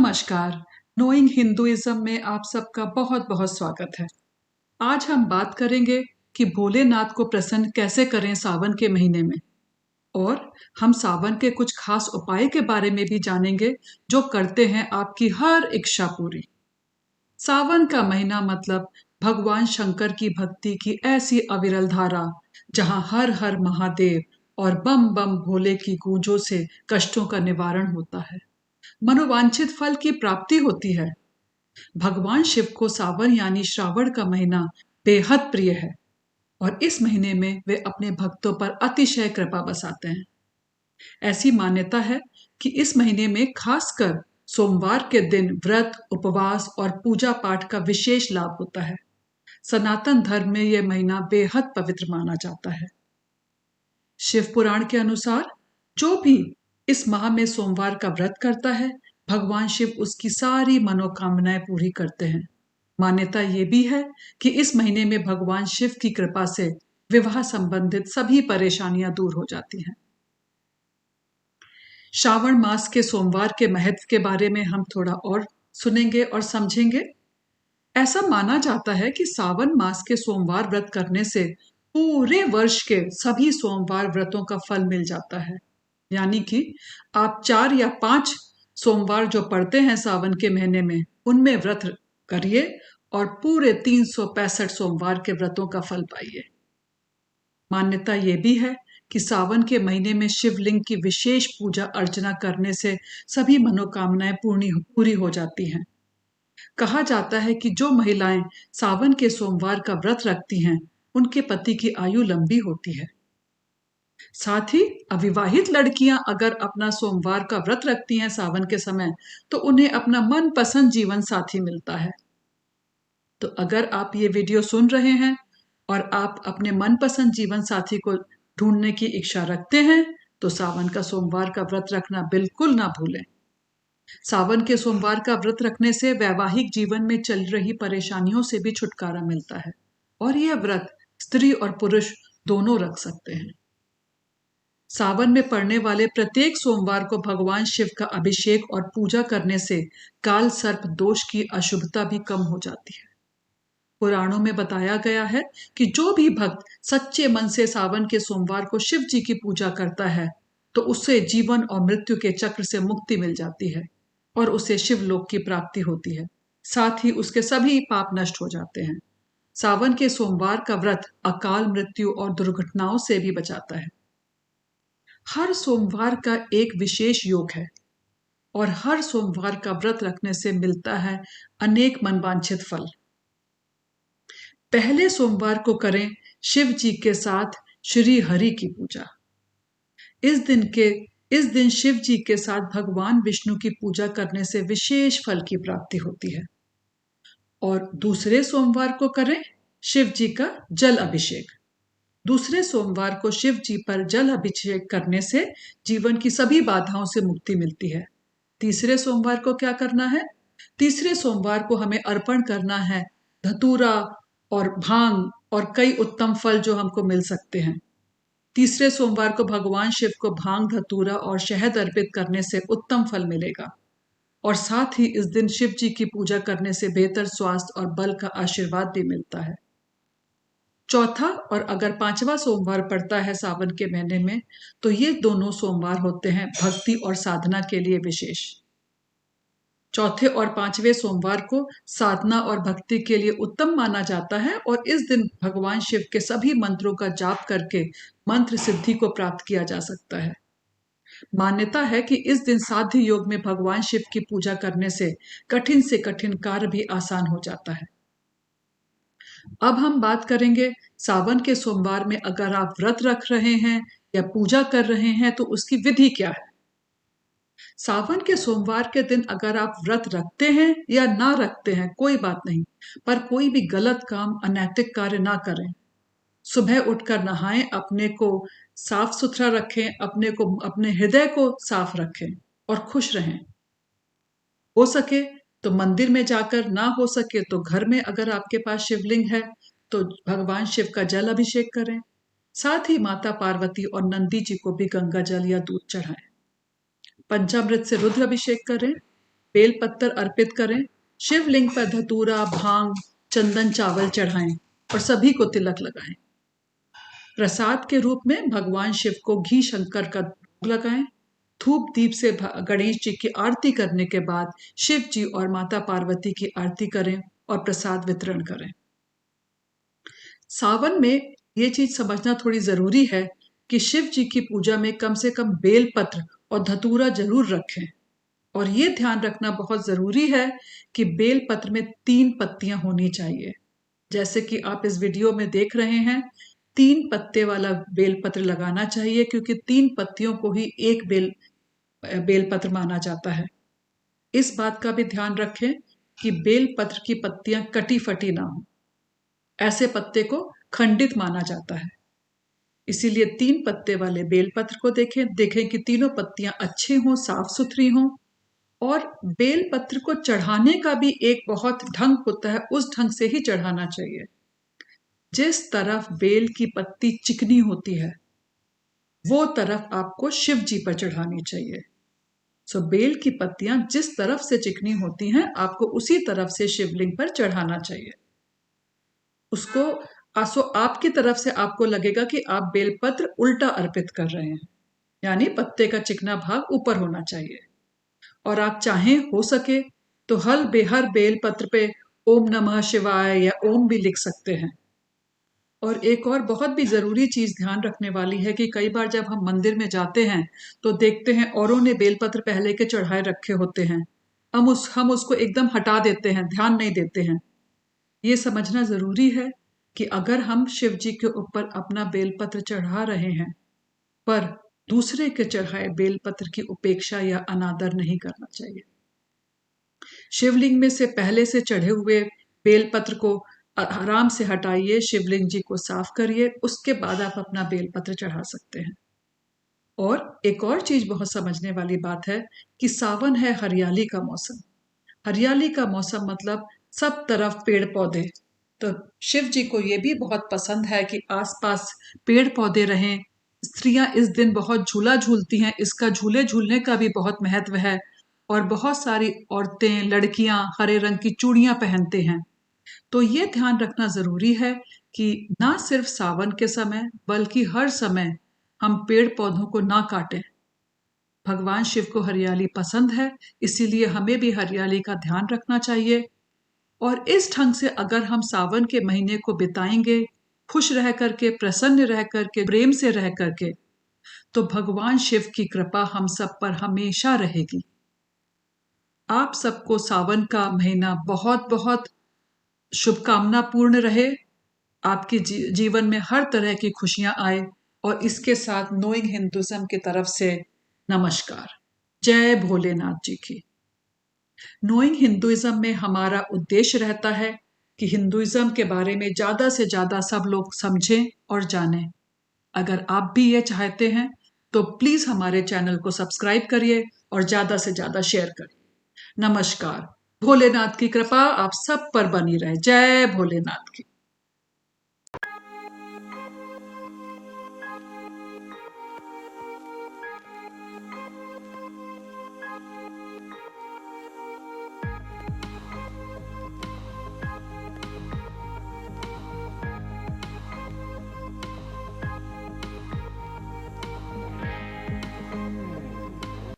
नमस्कार। Knowing Hinduism में आप सबका बहुत बहुत स्वागत है। आज हम बात करेंगे कि भोलेनाथ को प्रसन्न कैसे करें सावन के महीने में, और हम सावन के कुछ खास उपाय के बारे में भी जानेंगे जो करते हैं आपकी हर इच्छा पूरी। सावन का महीना मतलब भगवान शंकर की भक्ति की ऐसी अविरल धारा जहां हर हर महादेव और बम बम भोले की गूंजों से कष्टों का निवारण होता है, मनोवांछित फल की प्राप्ति होती है। भगवान शिव को सावन यानी श्रावण का महीना बेहद प्रिय है और इस महीने में वे अपने भक्तों पर अतिशय कृपा बरसाते हैं। ऐसी मान्यता है कि इस महीने में खासकर सोमवार के दिन व्रत, उपवास और पूजा पाठ का विशेष लाभ होता है। सनातन धर्म में यह महीना बेहद पवित्र माना जाता है। शिव पुराण के अनुसार जो भी इस माह में सोमवार का व्रत करता है, भगवान शिव उसकी सारी मनोकामनाएं पूरी करते हैं। मान्यता ये भी है कि इस महीने में भगवान शिव की कृपा से विवाह संबंधित सभी परेशानियां दूर हो जाती हैं। श्रावण मास के सोमवार के महत्व के बारे में हम थोड़ा और सुनेंगे और समझेंगे। ऐसा माना जाता है कि सावन मास के सोमवार व्रत करने से पूरे वर्ष के सभी सोमवार व्रतों का फल मिल जाता है। यानी कि आप 4 या 5 सोमवार जो पड़ते हैं सावन के महीने में, उनमें व्रत करिए और पूरे 365 सोमवार के व्रतों का फल पाइए। मान्यता ये भी है कि सावन के महीने में शिवलिंग की विशेष पूजा अर्चना करने से सभी मनोकामनाएं पूरी हो जाती हैं। कहा जाता है कि जो महिलाएं सावन के सोमवार का व्रत रखती हैं, उनके पति की आयु लंबी होती है। साथ ही अविवाहित लड़कियां अगर अपना सोमवार का व्रत रखती हैं सावन के समय, तो उन्हें अपना मनपसंद जीवन साथी मिलता है। तो अगर आप ये वीडियो सुन रहे हैं और आप अपने मनपसंद जीवन साथी को ढूंढने की इच्छा रखते हैं, तो सावन का सोमवार का व्रत रखना बिल्कुल ना भूलें। सावन के सोमवार का व्रत रखने से वैवाहिक जीवन में चल रही परेशानियों से भी छुटकारा मिलता है और यह व्रत स्त्री और पुरुष दोनों रख सकते हैं। सावन में पड़ने वाले प्रत्येक सोमवार को भगवान शिव का अभिषेक और पूजा करने से काल सर्प दोष की अशुभता भी कम हो जाती है। पुराणों में बताया गया है कि जो भी भक्त सच्चे मन से सावन के सोमवार को शिव जी की पूजा करता है, तो उसे जीवन और मृत्यु के चक्र से मुक्ति मिल जाती है और उसे शिवलोक की प्राप्ति होती है। साथ ही उसके सभी पाप नष्ट हो जाते हैं। सावन के सोमवार का व्रत अकाल मृत्यु और दुर्घटनाओं से भी बचाता है। हर सोमवार का एक विशेष योग है और हर सोमवार का व्रत रखने से मिलता है अनेक मनवांछित फल। पहले सोमवार को करें शिव जी के साथ श्री हरि की पूजा। इस दिन शिव जी के साथ भगवान विष्णु की पूजा करने से विशेष फल की प्राप्ति होती है। और दूसरे सोमवार को करें शिव जी का जल अभिषेक। दूसरे सोमवार को शिव जी पर जल अभिषेक करने से जीवन की सभी बाधाओं से मुक्ति मिलती है। तीसरे सोमवार को क्या करना है? तीसरे सोमवार को हमें अर्पण करना है धतूरा और भांग और कई उत्तम फल जो हमको मिल सकते हैं। तीसरे सोमवार को भगवान शिव को भांग, धतूरा और शहद अर्पित करने से उत्तम फल मिलेगा और साथ ही इस दिन शिव जी की पूजा करने से बेहतर स्वास्थ्य और बल का आशीर्वाद भी मिलता है। चौथा और अगर 5वां सोमवार पड़ता है सावन के महीने में, तो ये दोनों सोमवार होते हैं भक्ति और साधना के लिए विशेष। चौथे और 5वें सोमवार को साधना और भक्ति के लिए उत्तम माना जाता है और इस दिन भगवान शिव के सभी मंत्रों का जाप करके मंत्र सिद्धि को प्राप्त किया जा सकता है। मान्यता है कि इस दिन साध्य योग में भगवान शिव की पूजा करने से कठिन कार्य भी आसान हो जाता है। अब हम बात करेंगे सावन के सोमवार में अगर आप व्रत रख रहे हैं या पूजा कर रहे हैं तो उसकी विधि क्या है। सावन के सोमवार के दिन अगर आप व्रत रखते हैं या ना रखते हैं कोई बात नहीं, पर कोई भी गलत काम, अनैतिक कार्य ना करें। सुबह उठकर नहाएं, अपने को साफ सुथरा रखें, अपने हृदय को साफ रखें और खुश रहें। हो सके तो मंदिर में जाकर, ना हो सके तो घर में अगर आपके पास शिवलिंग है तो भगवान शिव का जल अभिषेक करें। साथ ही माता पार्वती और नंदी जी को भी गंगा जल या दूध चढ़ाएं। पंचामृत से रुद्र अभिषेक करें बेल पत्तर अर्पित करें, शिवलिंग पर धतूरा, भांग, चंदन, चावल चढ़ाएं और सभी को तिलक लगाएं। प्रसाद के रूप में भगवान शिव को घी शंकर का भोग लगाएं। धूप दीप से गणेश जी की आरती करने के बाद शिव जी और माता पार्वती की आरती करें और प्रसाद वितरण करें। सावन में ये चीज समझना थोड़ी जरूरी है कि शिव जी की पूजा में कम से कम बेल पत्र और धतूरा जरूर रखें। और ये ध्यान रखना बहुत जरूरी है कि बेल पत्र में 3 पत्तियां होनी चाहिए। जैसे कि आप इस वीडियो में देख रहे हैं, 3 पत्ते वाला बेल पत्र लगाना चाहिए, क्योंकि 3 पत्तियों को ही एक बेल पत्र माना जाता है। इस बात का भी ध्यान रखें कि बेल पत्र की पत्तियां कटी फटी ना हो, ऐसे पत्ते को खंडित माना जाता है। इसीलिए 3 पत्ते वाले बेल पत्र को देखें कि तीनों पत्तियां अच्छी हों, साफ सुथरी हों। और बेल पत्र को चढ़ाने का भी एक बहुत ढंग होता है, उस ढंग से ही चढ़ाना चाहिए। जिस तरफ बेल की पत्ती चिकनी होती है वो तरफ आपको शिव जी पर चढ़ानी चाहिए। सो बेल की पत्तियां जिस तरफ से चिकनी होती हैं आपको उसी तरफ से शिवलिंग पर चढ़ाना चाहिए। उसको आपकी तरफ से आपको लगेगा कि आप बेलपत्र उल्टा अर्पित कर रहे हैं, यानी पत्ते का चिकना भाग ऊपर होना चाहिए। और आप चाहें हो सके तो हर बेल पत्र पे ओम नमः शिवाय या ओम भी लिख सकते हैं। और एक और बहुत भी जरूरी चीज ध्यान रखने वाली है कि कई बार जब हम मंदिर में जाते हैं तो देखते हैं औरों ने बेलपत्र पहले के चढ़ाए रखे होते हैं, हम उसको एकदम हटा देते हैं, ध्यान नहीं देते हैं। ये समझना जरूरी है कि अगर हम शिव जी के ऊपर अपना बेलपत्र चढ़ा रहे हैं पर दूसरे के चढ़ाए बेलपत्र की उपेक्षा या अनादर नहीं करना चाहिए। शिवलिंग में से पहले से चढ़े हुए बेलपत्र को आराम से हटाइए, शिवलिंग जी को साफ करिए, उसके बाद आप अपना बेलपत्र चढ़ा सकते हैं। और एक और चीज बहुत समझने वाली बात है कि सावन है हरियाली का मौसम। हरियाली का मौसम मतलब सब तरफ पेड़ पौधे। तो शिव जी को ये भी बहुत पसंद है कि आसपास पेड़ पौधे रहें। स्त्रियां इस दिन बहुत झूला झूलती हैं, इसका झूले झूलने का भी बहुत महत्व है। और बहुत सारी औरतें, लड़कियां हरे रंग की चूड़ियां पहनते हैं। तो ये ध्यान रखना जरूरी है कि ना सिर्फ सावन के समय बल्कि हर समय हम पेड़ पौधों को ना काटें। भगवान शिव को हरियाली पसंद है, इसीलिए हमें भी हरियाली का ध्यान रखना चाहिए। और इस ढंग से अगर हम सावन के महीने को बिताएंगे, खुश रह करके, प्रसन्न रह करके, प्रेम से रह करके, तो भगवान शिव की कृपा हम सब पर हमेशा रहेगी। आप सबको सावन का महीना बहुत बहुत शुभकामना पूर्ण रहे। आपके जीवन में हर तरह की खुशियां आए। और इसके साथ नोइंग हिंदुइज्म की तरफ से नमस्कार। जय भोलेनाथ जी की। नोइंग हिंदुइज्म में हमारा उद्देश्य रहता है कि हिंदुइज्म के बारे में ज़्यादा से ज़्यादा सब लोग समझें और जानें। अगर आप भी ये चाहते हैं तो प्लीज़ हमारे चैनल को सब्सक्राइब करिए और ज़्यादा से ज़्यादा शेयर करिए। नमस्कार। भोलेनाथ की कृपा आप सब पर बनी रहे। जय भोलेनाथ की।